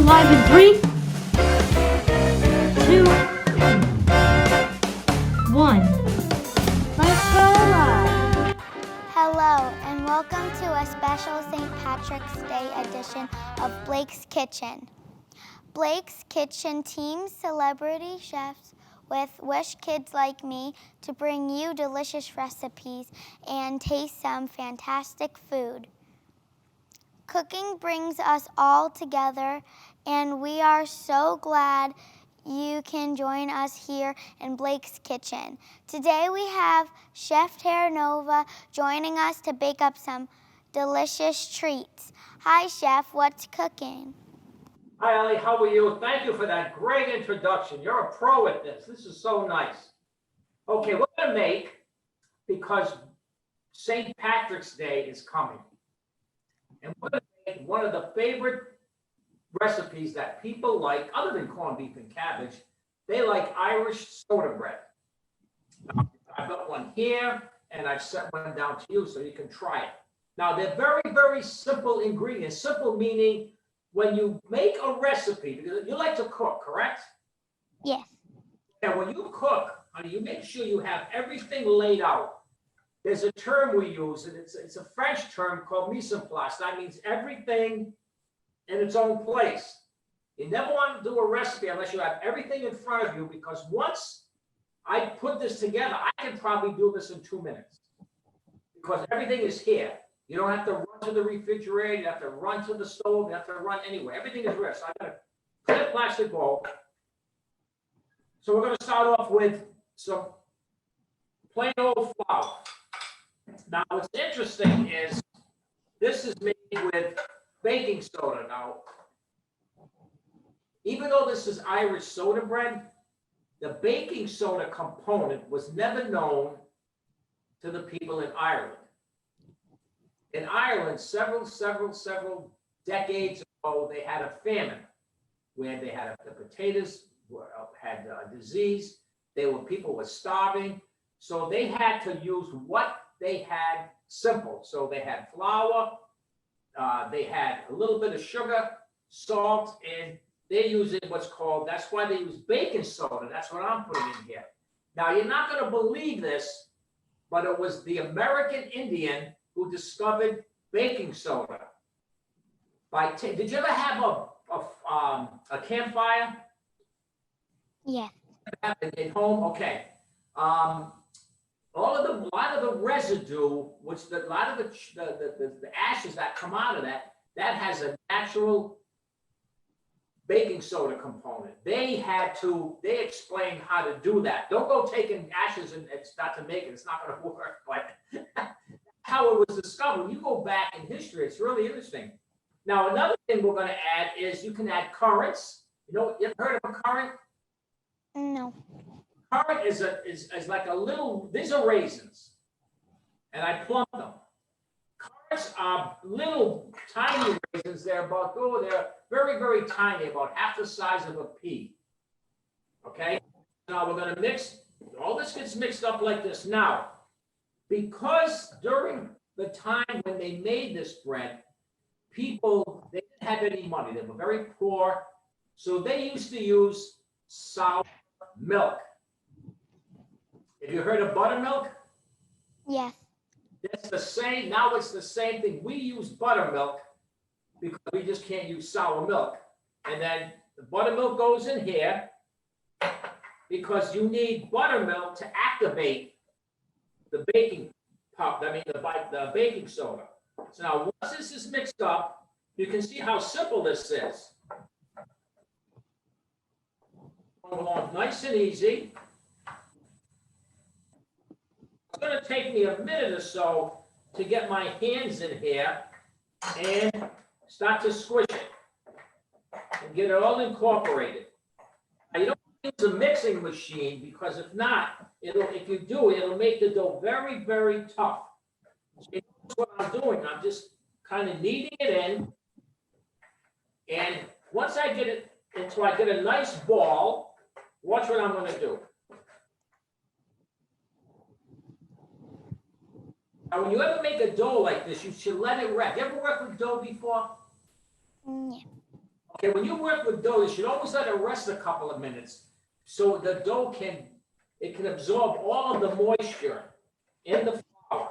live in 3, 2, 1. Let's go live! Hello, and welcome to a special St. Patrick's Day edition of Blake's Kitchen. Blake's Kitchen teams celebrity chefs with wish kids like me to bring you delicious recipes and taste some fantastic food. Cooking brings us all together, and we are so glad you can join us here in Blake's Kitchen. Today we have Chef Terranova joining us to bake up some delicious treats. Hi, Chef, what's cooking? Hi, Ellie. How are you? Thank you for that great introduction. You're a pro at this. This is so nice. Okay, we're going to make, because St. Patrick's Day is coming, and we're going to make one of the favorite recipes that people like, other than corned beef and cabbage. They like Irish soda bread. Now, I've got one here, and I've sent one down to you so you can try it. Now, they're very, very simple ingredients. Simple meaning, when you make a recipe, because you like to cook, correct? Yes. And when you cook, honey, you make sure you have everything laid out. There's a term we use, and it's a French term called mise en place. That means everything in its own place. You never want to do a recipe unless you have everything in front of you, because once I put this together, I can probably do this in 2 minutes, because everything is here. You don't have to run to the refrigerator, you have to run to the stove, you have to run anywhere. Everything is here. So I got a clear plastic bowl. So we're going to start off with some plain old flour. Now, what's interesting is this is made with baking soda. Now, even though this is Irish soda bread, the baking soda component was never known to the people in Ireland. In Ireland, several decades ago, they had a famine where they had the potatoes had a disease. People were starving, so they had to use what they had simple. So they had flour, they had a little bit of sugar, salt, and they're using what's called. That's why they use baking soda. That's what I'm putting in here. Now, you're not going to believe this, but it was the American Indian who discovered baking soda. Did you ever have a campfire? Yes. At home? Okay. A lot of the residue, a lot of the ashes that come out of that has a natural baking soda component. They explained how to do that. Don't go taking ashes and start to make it. It's not going to work. But how it was discovered. When you go back in history, it's really interesting. Now, another thing we're going to add is you can add currants. You ever heard of a currant? No. Currant is like a little, these are raisins, and I plump them. Currants are little tiny raisins. They're very, very tiny, about half the size of a pea. Okay? Now we're going to mix, all this gets mixed up like this. Now, because during the time when they made this bread, they didn't have any money. They were very poor. So they used to use sour milk. Have you heard of buttermilk? Yes. It's the same. Now it's the same thing. We use buttermilk because we just can't use sour milk. And then the buttermilk goes in here because you need buttermilk to activate the baking the baking soda. So now once this is mixed up, you can see how simple this is. Going along nice and easy. It's going to take me a minute or so to get my hands in here and start to squish it and get it all incorporated. Now, you don't use a mixing machine, because if not, if you do, it'll make the dough very, very tough. So that's what I'm doing. I'm just kind of kneading it in, and once I get it until I get a nice ball, watch what I'm going to do. Now, when you ever make a dough like this, you should let it rest. You ever worked with dough before? Yeah. Okay, when you work with dough, you should always let it rest a couple of minutes so the dough can absorb all of the moisture in the flour.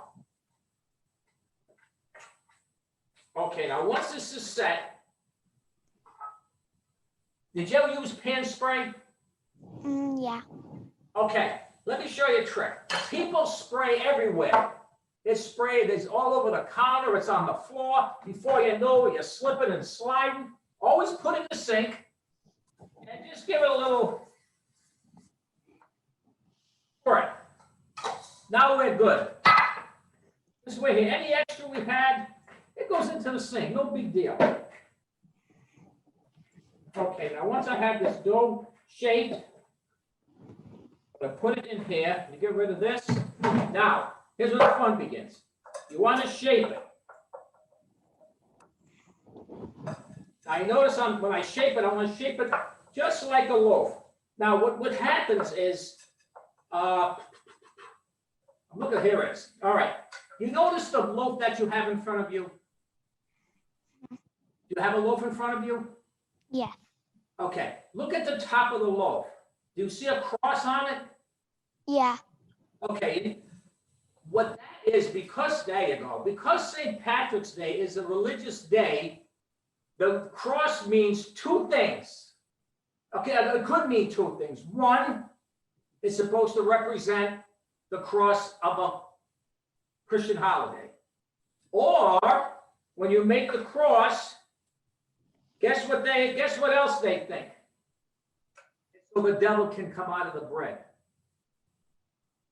Okay, now once this is set, did you ever use pan spray? Yeah. Okay, let me show you a trick. People spray everywhere. It's sprayed, it's all over the counter, it's on the floor. Before you know it, you're slipping and sliding. Always put it in the sink and just give it a little spray. Now we're good. This way here, any extra we've had, it goes into the sink, no big deal. Okay, now once I have this dough shaped, I'm gonna put it in here, you get rid of this. Now, here's where the fun begins. You want to shape it. Now you notice when I shape it, I want to shape it just like a loaf. Now what happens is, look at here it is. All right. You notice the loaf that you have in front of you? You have a loaf in front of you? Yeah. Okay. Look at the top of the loaf. Do you see a cross on it? Yeah. Okay. What that is, because, there you go, because St. Patrick's Day is a religious day, the cross means two things. Okay, it could mean two things. One, it's supposed to represent the cross of a Christian holiday. Or, when you make the cross, guess what else they think? So the devil can come out of the bread.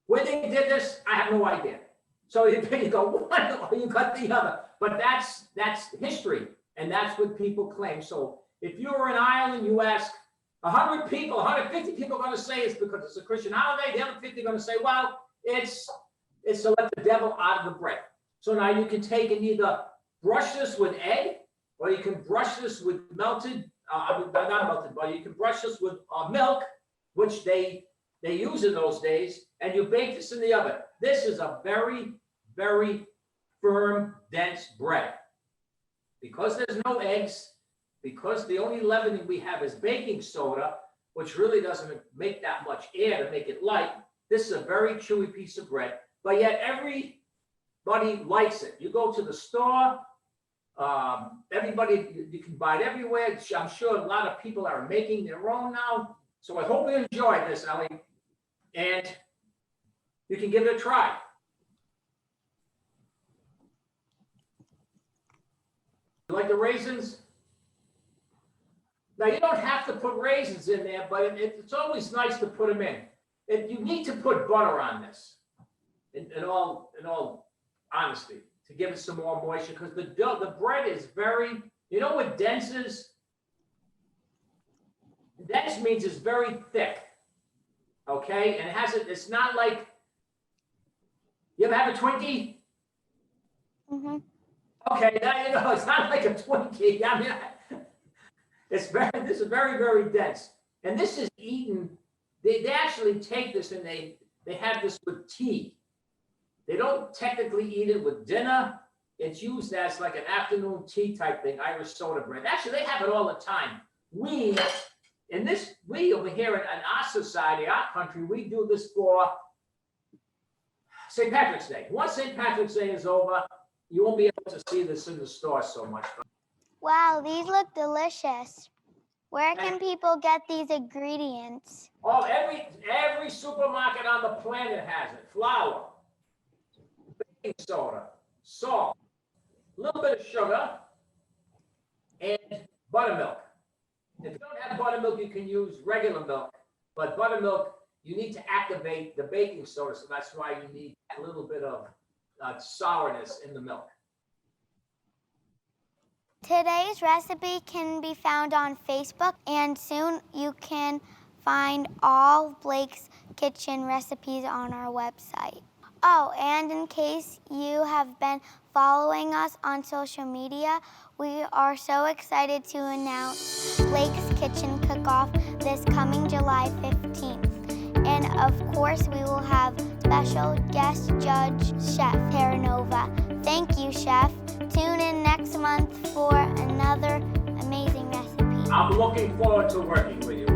Where they did this, I have no idea. So you go one or you got the other. But that's history, and that's what people claim. So if you were in Ireland, you ask 100 people, 150 people are going to say it's because it's a Christian holiday. The other 50 are going to say, well, it's to let the devil out of the bread. So now you can take and either brush this with egg, or you can brush this with melted, not melted butter. You can brush this with milk, which they use in those days, and you bake this in the oven. This is a very, very firm, dense bread. Because there's no eggs, because the only leavening we have is baking soda, which really doesn't make that much air to make it light, this is a very chewy piece of bread, but yet everybody likes it. You go to the store, everybody, you can buy it everywhere. I'm sure a lot of people are making their own now. So I hope you enjoyed this, Ellie, and you can give it a try. You like the raisins? Now, you don't have to put raisins in there, but it's always nice to put them in. You need to put butter on this, in all honesty, to give it some more moisture, because the bread is very, you know what dense is? Dense means it's very thick, okay? And it's not like, you ever have a Twinkie? Mm-hmm. Okay, now it's not like a Twinkie. I mean, this is very, very dense. And this is eaten, they actually take this and they have this with tea. They don't technically eat it with dinner. It's used as like an afternoon tea type thing, Irish soda bread. Actually, they have it all the time. We over here in our society, our country, we do this for St. Patrick's Day. Once St. Patrick's Day is over, you won't be able to see this in the store so much. Wow, these look delicious. Where can people get these ingredients? Oh, every supermarket on the planet has it. Flour, baking soda, salt, a little bit of sugar, and buttermilk. If you don't have buttermilk, you can use regular milk. But buttermilk, you need to activate the baking soda, so that's why you need a little bit of sourness in the milk. Today's recipe can be found on Facebook, and soon you can find all Blake's Kitchen recipes on our website. Oh, and in case you have been following us on social media, we are so excited to announce Blake's Kitchen Cook-Off this coming July 15th. And of course, we will have special guest judge, Chef Terranova. Thank you, Chef. Tune in next month for another amazing recipe. I'm looking forward to working with you.